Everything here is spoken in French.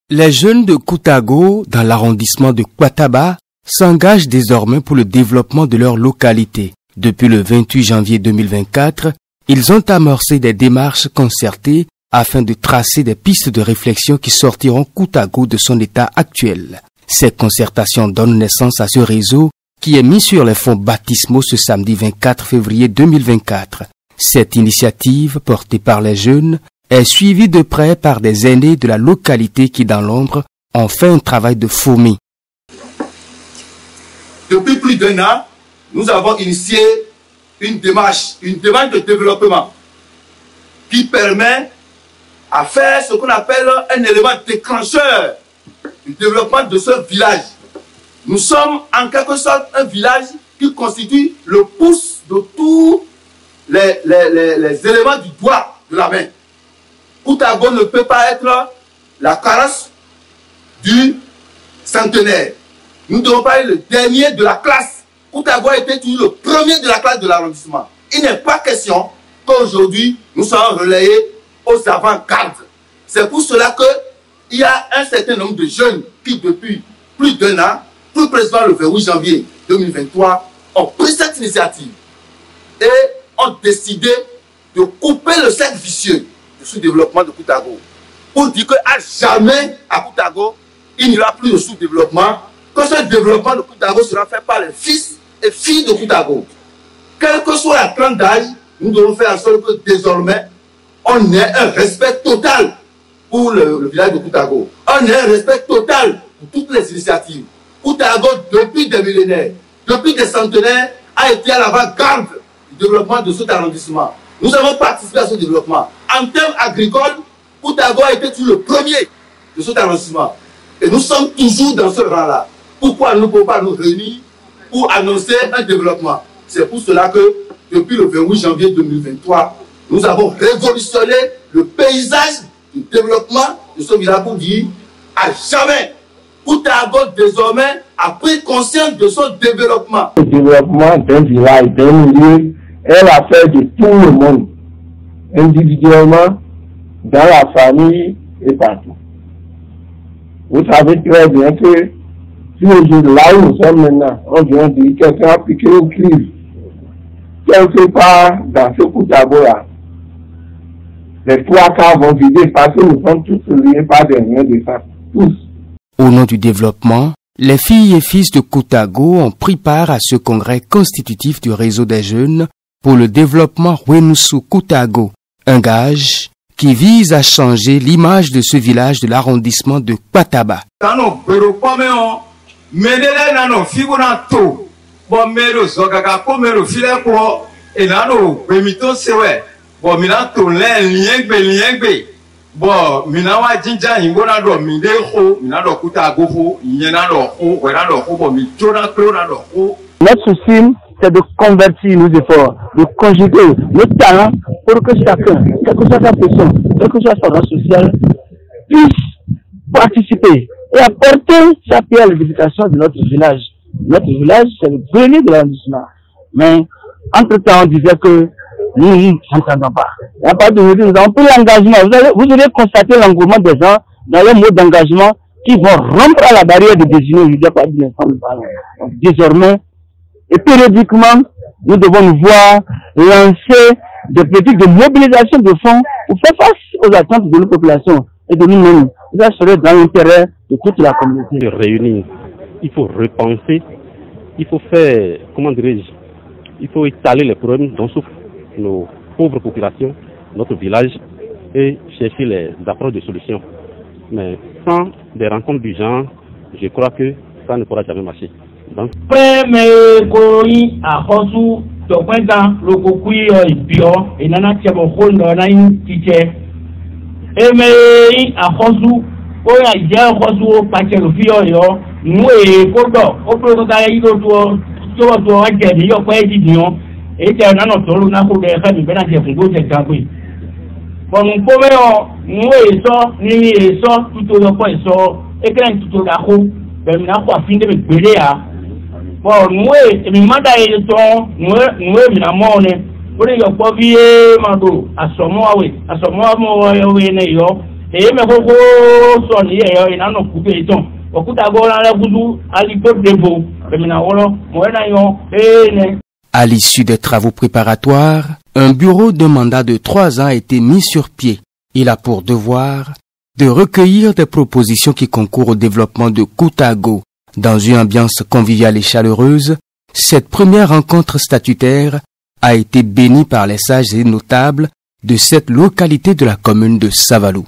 Les jeunes de Koutago, dans l'arrondissement de Kwataba, s'engagent désormais pour le développement de leur localité. Depuis le 28 janvier 2024, ils ont amorcé des démarches concertées afin de tracer des pistes de réflexion qui sortiront Koutago de son état actuel. Ces concertations donnent naissance à ce réseau qui est mis sur les fonds baptismaux ce samedi 24 février 2024. Cette initiative, portée par les jeunes, est suivie de près par des aînés de la localité qui, dans l'ombre, ont fait un travail de fourmi. Depuis plus d'un an, nous avons initié une démarche de développement qui permet à faire ce qu'on appelle un élément déclencheur du développement de ce village. Nous sommes en quelque sorte un village qui constitue le pouce de tous les éléments du doigt de la main. Koutago ne peut pas être la carrosse du centenaire. Nous ne devons pas être le dernier de la classe. Koutago a été toujours le premier de la classe de l'arrondissement. Il n'est pas question qu'aujourd'hui nous soyons relayés aux avant-gardes. C'est pour cela qu'il y a un certain nombre de jeunes qui, depuis plus d'un an, plus précisément le 28 janvier 2023, ont pris cette initiative et ont décidé de couper le cercle vicieux du sous-développement de Koutago. Pour dire qu'à jamais à Koutago, il n'y aura plus de sous-développement, que ce développement de Koutago sera fait par les fils et filles de Koutago. Quelle que soit la tranche d'âge, nous devons faire en sorte que désormais, on ait un respect total pour le village de Koutago. On ait un respect total pour toutes les initiatives. Koutago, depuis des millénaires, depuis des centenaires, a été à l'avant-garde du développement de cet arrondissement. Nous avons participé à ce développement. En termes agricoles, Koutago a été le premier de cet arrondissement. Et nous sommes toujours dans ce rang-là. Pourquoi nous ne pouvons pas nous réunir pour annoncer un développement? C'est pour cela que, depuis le 28 janvier 2023, nous avons révolutionné le paysage du développement de ce village pour dire à jamais. Koutago, désormais, a pris conscience de son développement. Le développement d'un village, d'un milieu, est l'affaire de tout le monde, individuellement, dans la famille et partout. Vous savez très bien que si aujourd'hui, là où nous sommes maintenant, on vient dire que quelqu'un a piqué une crise, quelque part dans ce Koutago-là, les 3 quarts vont vider parce que nous sommes tous liés par des liens de sang, tous. Au nom du développement, les filles et fils de Koutago ont pris part à ce congrès constitutif du réseau des jeunes pour le développement Wenusu Koutago, un gage qui vise à changer l'image de ce village de l'arrondissement de Kwataba. Notre souci, c'est de convertir nos efforts, de conjuguer nos talents pour que chacun, quelle que soit sa position, quel que soit son rang social, puisse participer et apporter sa pierre à l'édification de notre village. Notre village, c'est le grenier de l'arrondissement. Mais, entre-temps, on disait que nous n'entendons pas. Et à partir d'aujourd'hui, nous avons pris l'engagement. Vous allez constater l'engouement des gens dans le mode d'engagement qui vont rompre à la barrière de désigner aujourd'hui par l'ensemble. Donc, désormais, et périodiquement, nous devons nous voir lancer des politiques de mobilisation de fonds pour faire face aux attentes de nos populations et de nous-mêmes. Ça serait dans l'intérêt de toute la communauté. Se réunir, il faut repenser, il faut faire, comment dirais-je, il faut étaler les problèmes dont souffrent nos pauvres populations, notre village, et chercher les approches de solutions. Mais sans des rencontres du genre, je crois que ça ne pourra jamais marcher. Donc, À l'issue des travaux préparatoires, un bureau d'un mandat de 3 ans a été mis sur pied. Il a pour devoir de recueillir des propositions qui concourent au développement de Koutago. Dans une ambiance conviviale et chaleureuse, cette première rencontre statutaire a été bénie par les sages et notables de cette localité de la commune de Savalou.